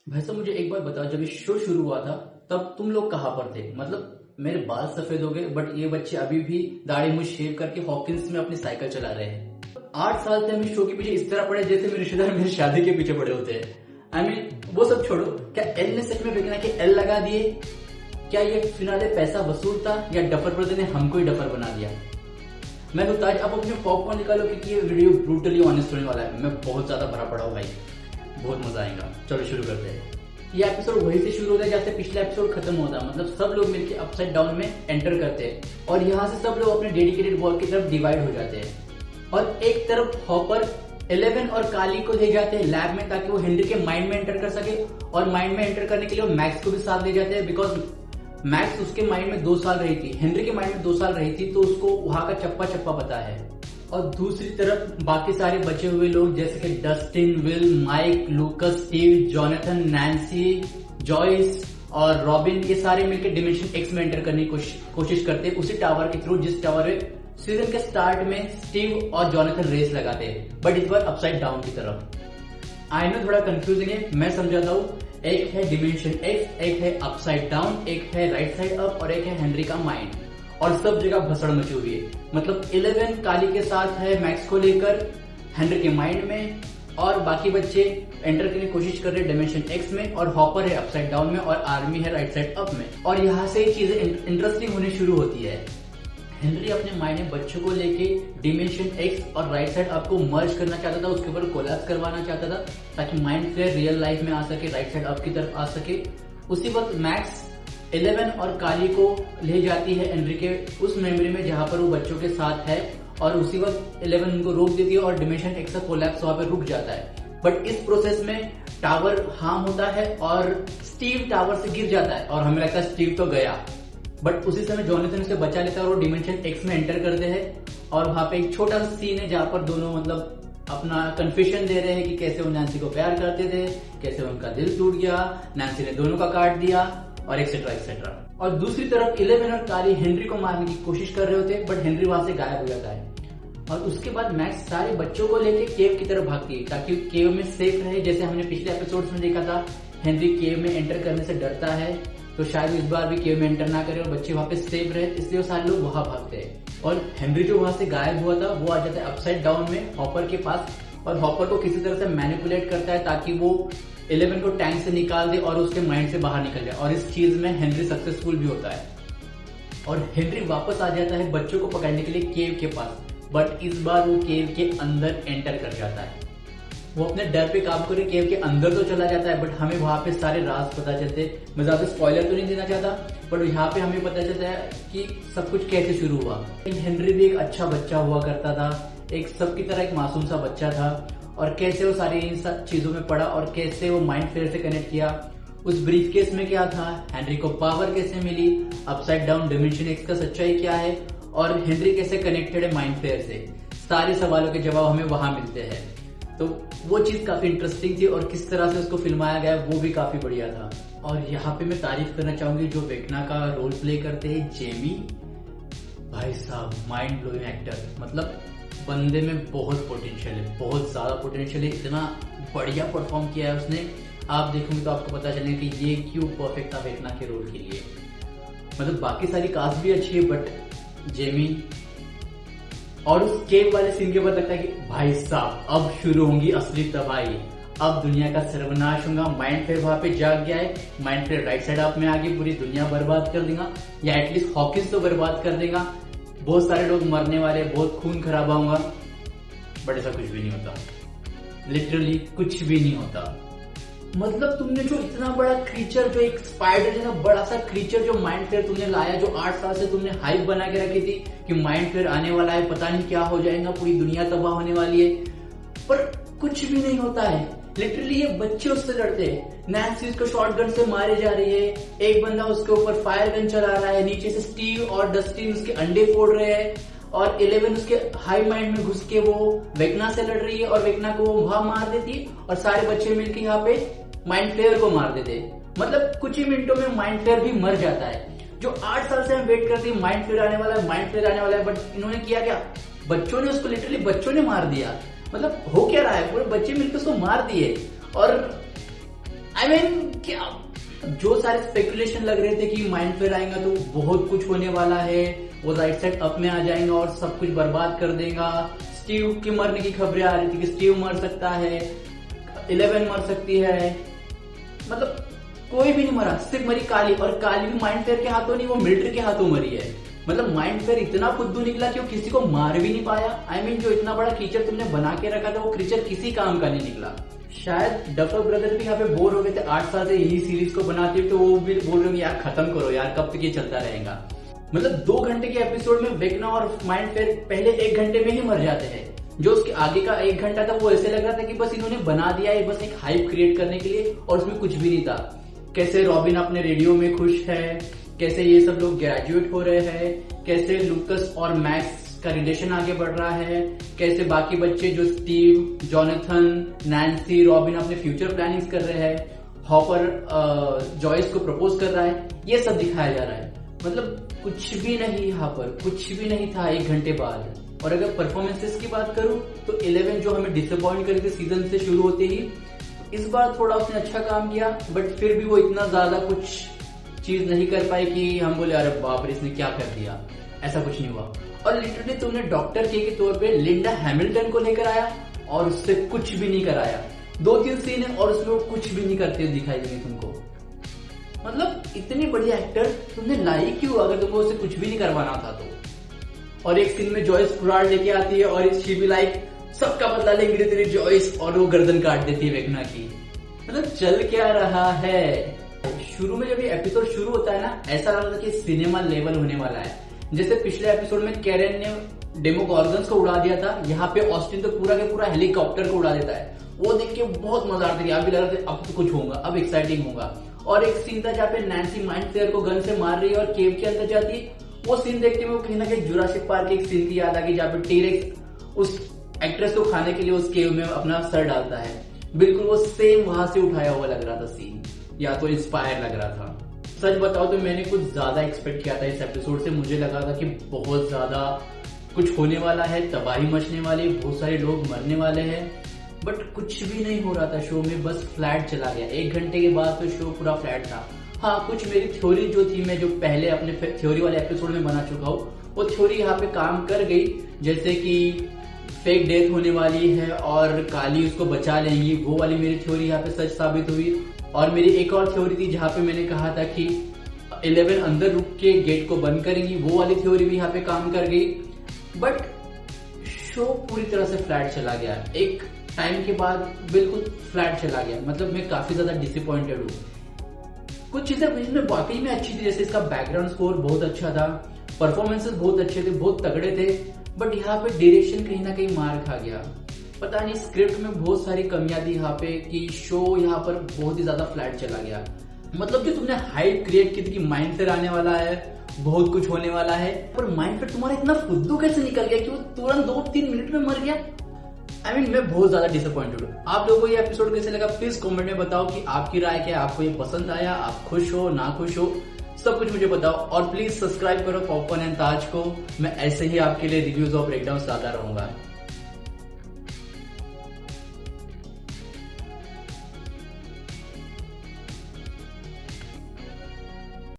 भाई साहब मुझे एक बात बताओ, जब ये शो शुरू हुआ था तब तुम लोग कहाँ पर थे? मतलब मेरे बाल सफेद हो गए बट ये बच्चे अभी भी दाढ़ी मुझ शेव करके हॉकिंस में अपनी साइकिल चला रहे हैं। 8 साल से हम इस शो के पीछे इस तरह पड़े जैसे मेरे रिश्तेदार मेरी शादी के पीछे पड़े होते हैं। आई मीन वो सब छोड़ो, क्या एल ने सच में बेचना के एल लगा दिए? क्या ये फिनाले पैसा वसूल था या डफर ब्रदर ने हमको ही डफर बना दिया? मैं तो ताज अब अपने पॉपकॉर्न निकालो क्योंकि ये वीडियो ब्रूटली ऑनेस्ट होने वाला है। मैं बहुत ज्यादा भरा पड़ा हूँ भाई, बहुत मजा आएगा। चलो शुरू करते हैं। ये एपिसोड वहीं से शुरू होता है जहाँ से पिछला एपिसोड खत्म होता है। मतलब सब लोग मिलकर अपसाइड डाउन में एंटर करते हैं और यहाँ से सब लोग अपने डेडिकेटेड वॉल की तरफ डिवाइड हो जाते हैं। और एक तरफ हॉपर 11 और काली को ले जाते हैं लैब में ताकि वो हेनरी के माइंड में एंटर कर सके, और माइंड में एंटर करने के लिए वो मैक्स को भी साथ ले जाते हैं बिकॉज मैक्स उसके माइंड में 2 साल रही थी, हेनरी के माइंड में 2 साल रही थी, तो उसको वहां का चप्पा चप्पा पता है। और दूसरी तरफ बाकी सारे बचे हुए लोग जैसे कि Dustin, Will, Mike, Lucas, Steve, Jonathan, Nancy, Joyce और रॉबिन, ये सारे मिलकर डिमेंशन एक्स में एंटर करने की कोशिश करते हैं उसी टावर के थ्रू जिस टावर में सीजन के स्टार्ट में स्टीव और जोनाथन रेस लगाते हैं, बट इस बार अपसाइड डाउन की तरफ। आई नो थोड़ा कंफ्यूजिंग है, मैं समझाता हूँ। एक है डिमेंशन एक्स, एक है अपसाइड डाउन, एक है राइट साइड अप और एक है हेनरी का माइंड। और सब जगह भसड़ मची हुई है। मतलब 11 काली के साथ है मैक्स को लेकर हेनरी के माइंड में, और बाकी बच्चे एंटर करने की कोशिश कर रहे हैं डिमेंशन एक्स में, और हॉपर है अपसाइड डाउन में और आर्मी है राइट साइड अप में। और यहाँ से चीजें इंटरेस्टिंग होने शुरू होती है। हेनरी अपने माइंड में बच्चों को लेके डिमेंशन एक्स और राइट साइड अप को मर्ज करना चाहता था, उसके ऊपर कोलैप्स करवाना चाहता था ताकि माइंड फ्लेयर रियल लाइफ में आ सके, राइट साइड अप की तरफ आ सके। उसी वक्त मैक्स 11 और काली को ले जाती है हेनरी के उस मेमोरी में जहां पर वो बच्चों के साथ है, और उसी वक्त 11 उनको रोक देती है और डिमेंशन एक्स का कोलैप्स वहां पर रुक जाता है। बट इस प्रोसेस में टावर हार्म होता है और स्टीव टावर से गिर जाता है और हमें लगता है स्टीव तो गया, बट उसी समय जोनाथन उसे बचा लेता है और वो डिमेंशन एक्स में एंटर करते हैं। और वहां पे एक छोटा सा सीन है जहां पर दोनों मतलब अपना कन्फेशन दे रहे हैं कि कैसे वो नैन्सी को प्यार करते थे, कैसे उनका दिल टूट गया, नैन्सी ने दोनों का काट दिया और एक्सेट्रा एक्सेट्रा। और दूसरी तरफ 11 और काली हेनरी को मारने की कोशिश कर रहे होते हैं, बट हेनरी वहां से गायब हो जाता है। और उसके बाद मैक्स सारे बच्चों को लेके केव की तरफ भागती है ताकि केव में सेफ रहे। जैसे हमने पिछले एपिसोड्स में देखा था, हेनरी केव में एंटर करने से डरता है, तो शायद इस बार भी केव में एंटर ना करे और बच्चे वहां पे सेफ रहे, इसलिए वो सारे लोग वहां भागते हैं। और हेनरी जो वहां से गायब हुआ था वो आ जाता है अपसाइड डाउन में हॉपर के पास, और हॉपर को किसी तरह से मैनिपुलेट करता है ताकि वो 11 को टैंक से निकाल दे और उसके माइंड से बाहर निकल जाए। और इस चीज में हेनरी सक्सेसफुल भी होता है और हेनरी वापस आ जाता है बच्चों को पकड़ने के लिए केव के पास, बट इस बार वो केव के अंदर एंटर कर जाता है। वो अपने डर पे काबू करके केव के अंदर तो चला जाता है, बट हमें वहां पे सारे राज पता चलते। मैं ज्यादा स्पॉइलर तो नहीं देना चाहता, बट यहाँ पे हमें पता चलता है कि सब कुछ कैसे शुरू हुआ। हेनरी भी एक अच्छा बच्चा हुआ करता था, एक सबकी तरह एक मासूम सा बच्चा था, और कैसे वो सारी इन सब चीजों में पड़ा और कैसे वो माइंड फ्लेयर से कनेक्ट किया। उस ब्रीफ केस में क्या था, हेनरी को पावर कैसे मिली, अपसाइड डाउन डिमेंशन एक्स का सच्चाई क्या है, और हेनरी कैसे कनेक्टेड है माइंड फ्लेयर से, सारे सवालों के जवाब हमें वहां मिलते हैं। तो वो चीज काफी इंटरेस्टिंग थी और किस तरह से उसको फिल्माया गया वो भी काफी बढ़िया था। और यहाँ पे मैं तारीफ करना चाहूंगी जो वेक्ना का रोल प्ले करते हैं जेमी, भाई साहब माइंड ब्लोइंग एक्टर। मतलब बंदे में बहुत पोटेंशियल है, बहुत ज्यादा पोटेंशियल है, इतना बढ़िया परफॉर्म किया है उसने। आप देखोगे तो आपको पता चलेगा कि ये क्यों परफेक्ट था वेक्ना के रोल के लिए। मतलब बाकी सारी कास्ट भी अच्छी है, बट जेमी और उस केव वाले सीन के बाद लगता है कि भाई साहब अब शुरू होंगी असली तबाही, अब दुनिया का सर्वनाश होगा। माइंड फ्लेयर वहां पे जाग गया है, Mind Flayer right side up में आगे पूरी दुनिया बर्बाद कर देगा, या एटलीस्ट हॉकिंस तो बर्बाद कर देगा। बहुत सारे लोग मरने वाले, बहुत खून खराबा होगा, बट ऐसा कुछ भी नहीं होता, लिटरली कुछ भी नहीं होता। मतलब तुमने जो इतना बड़ा क्रीचर, जो एक स्पाइडर जैसा बड़ा सा क्रीचर जो माइंड फ्लेयर तुमने लाया, जो 8 साल से तुमने हाइप बना के रखी थी कि माइंड फ्लेयर आने वाला है, पता नहीं क्या हो जाएगा, पूरी दुनिया तबाह होने वाली है, पर कुछ भी नहीं होता है। लिटरली ये बच्चे उससे लड़ते हैं, नैन्सी उसको शॉटगन से मारे जा रही है, एक बंदा उसके ऊपर फायर गन चला रहा है, नीचे से स्टीव और डस्टिन उसके अंडे फोड़ रहे हैं, और 11 उसके हाई माइंड में घुस के वो वेक्ना से लड़ रही है और वेक्ना को वो वहां मार देती है, और सारे बच्चे मिलकर यहाँ पे माइंड फ्लेयर को मार देते। मतलब कुछ ही मिनटों में माइंड फ्लेयर भी मर जाता है। जो 8 साल से हम वेट करते हैं माइंड फ्लेयर आने वाला है, माइंड फ्लेयर आने वाला है, बट इन्होंने किया क्या, बच्चों ने उसको लिटरली बच्चों ने मार दिया। मतलब हो क्या रहा है, पूरे बच्चे मिलकर उसको मार दिए। और आई मीन क्या जो सारे स्पेकुलेशन लग रहे थे कि माइंड फेयर आएगा तो बहुत कुछ होने वाला है, वो राइट साइड अप में आ जाएगा और सब कुछ बर्बाद कर देगा। स्टीव के मरने की खबरें आ रही थी कि स्टीव मर सकता है, 11 मर सकती है, मतलब कोई भी नहीं मरा, सिर्फ मरी काली, और काली भी माइंड फेयर के हाथों नहीं, वो मिलिट्री के हाथों मरी है। मतलब माइंड फेयर इतना फुद्दू निकला कि वो किसी को मार भी नहीं पाया। आई मीन जो इतना बड़ा क्रीचर तुमने बना के रखा था वो क्रीचर किसी काम का नहीं निकला। शायद डफर ब्रदर भी यहाँ पे बोर हो गए थे 8 साल से यही सीरीज को बनाते हुए, तो वो भी बोल रहे यार खत्म करो यार, कब तक ये चलता रहेगा। मतलब 2 घंटे के एपिसोड में वेकना और माइंड फेयर पहले 1 घंटे में ही मर जाते हैं। जो उसके आगे का 1 घंटा था वो ऐसे लग रहा था कि बस इन्होंने बना दिया है बस एक हाइप क्रिएट करने के लिए, और उसमें कुछ भी नहीं था। कैसे रॉबिन अपने रेडियो में खुश है, कैसे ये सब लोग ग्रेजुएट हो रहे हैं, कैसे लूकस और मैक्स का रिलेशन आगे बढ़ रहा है, कैसे बाकी बच्चे जो स्टीव, जॉनथन, नैन्सी, रॉबिन अपने फ्यूचर प्लानिंग्स कर रहे हैं, हॉपर जॉयस को प्रपोज कर रहा है, ये सब दिखाया जा रहा है। मतलब कुछ भी नहीं, यहाँ पर कुछ भी नहीं था 1 घंटे बाद। और अगर परफॉर्मेंसेस की बात करूं तो 11 जो हमें डिसअपॉइंट करी थी सीजन से शुरू होते ही, इस बार थोड़ा उसने अच्छा काम किया, बट फिर भी वो इतना ज्यादा कुछ चीज नहीं कर पाई कि हम बोले अरे बाप रे इसने क्या कर दिया, ऐसा कुछ नहीं हुआ। और लिटरली तुमने डॉक्टर के तौर पे लिंडा हैमिल्टन को लेकर आया और उससे कुछ भी नहीं कराया। 2-3 सीन है और उसमें वो कुछ भी नहीं करते दिखाई देंगे तुमको। मतलब इतनी बढ़िया एक्टर तुमने लाई क्यों अगर तुमको उससे कुछ भी नहीं करवाना था तो। और एक सीन में जॉयस कुराड लेके आती है और शी बी लाइक सबका बदला लेंगे तेरी जॉयस, और वो गर्दन काट देती है वेकना की। मतलब चल क्या रहा है। शुरू में जब ये एपिसोड शुरू होता है ना, ऐसा लग रहा था कि सिनेमा लेवल होने वाला है। जैसे पिछले एपिसोड में कैरेन ने डेमोगॉर्गन्स को उड़ा दिया था, यहाँ पे ऑस्टिन तो पूरा के पूरा हेलीकॉप्टर को उड़ा देता है। वो देख के बहुत मजा आता है, अभी लग रहा था अब तो कुछ होगा, अब एक्साइटिंग होगा। और एक सीन था जहाँ पे नैन्सी माइंड फ्लेयर को गन से मार रही है और केव के अंदर जाती है। वो सीन देखते हुए कहीं ना कहीं जुरासिक पार्क के एक सीन की याद आ गई, जहाँ पे टी-रेक्स उस एक्ट्रेस को खाने के लिए उस केव में अपना सर डालता है। बिल्कुल वो सेम वहां से उठाया हुआ लग रहा था सीन, या तो इंस्पायर लग रहा था। सच बताओ तो मैंने कुछ ज्यादा एक्सपेक्ट किया था इस एपिसोड से। मुझे लगा था कि बहुत ज्यादा कुछ होने वाला है, तबाही मचने वाली, बहुत सारे लोग मरने वाले हैं, बट कुछ भी नहीं हो रहा था शो में। बस फ्लैट चला गया। 1 घंटे के बाद तो शो पूरा फ्लैट था। हाँ, कुछ मेरी थ्योरी जो थी, मैं जो पहले अपने थ्योरी वाले एपिसोड में बना चुका हूँ, वो थ्योरी यहाँ पे काम कर गई। जैसे कि फेक डेथ होने वाली है और काली उसको बचा लेंगी, वो वाली मेरी थ्योरी यहाँ पे सच साबित हुई। और मेरी एक और थ्योरी थी जहाँ पे मैंने कहा था कि 11 अंदर रुक के गेट को बंद करेंगी, वो वाली थ्योरी भी यहाँ पे काम कर गई। बट शो पूरी तरह से फ्लैट चला गया। एक टाइम के बाद बिल्कुल फ्लैट चला गया। मतलब मैं काफी ज्यादा डिसअपॉइंटेड हूँ। कुछ चीजें इसमें वाकई में अच्छी थी, जैसे इसका बैकग्राउंड स्कोर बहुत अच्छा था, परफॉर्मेंसेस बहुत अच्छे थे, बहुत तगड़े थे, बट यहाँ पे डायरेक्शन कहीं ना कहीं मार खा गया। पता नहीं, स्क्रिप्ट में बहुत सारी कमियां थी यहाँ पे कि शो यहाँ पर बहुत ही ज्यादा फ्लैट चला गया। मतलब जो तुमने हाइप क्रिएट की थी कि माइंड फेयर आने वाला है, बहुत कुछ होने वाला है, पर माइंड फेयर तुम्हारा इतना फुद्दू कैसे निकल गया कि वो तुरंत 2-3 मिनट में मर गया। आई मीन मैं बहुत ज्यादा डिसअपॉइंटेड हूँ। आप लोगों को ये एपिसोड कैसे लगा प्लीज कमेंट में बताओ कि आपकी राय क्या है, आपको ये पसंद आया, आप खुश हो ना खुश हो, सब कुछ मुझे बताओ। और प्लीज सब्सक्राइब करो पॉपकॉर्न एंड ताज को, मैं ऐसे ही आपके लिए रिव्यूज और ब्रेकडाउन लाता रहूंगा।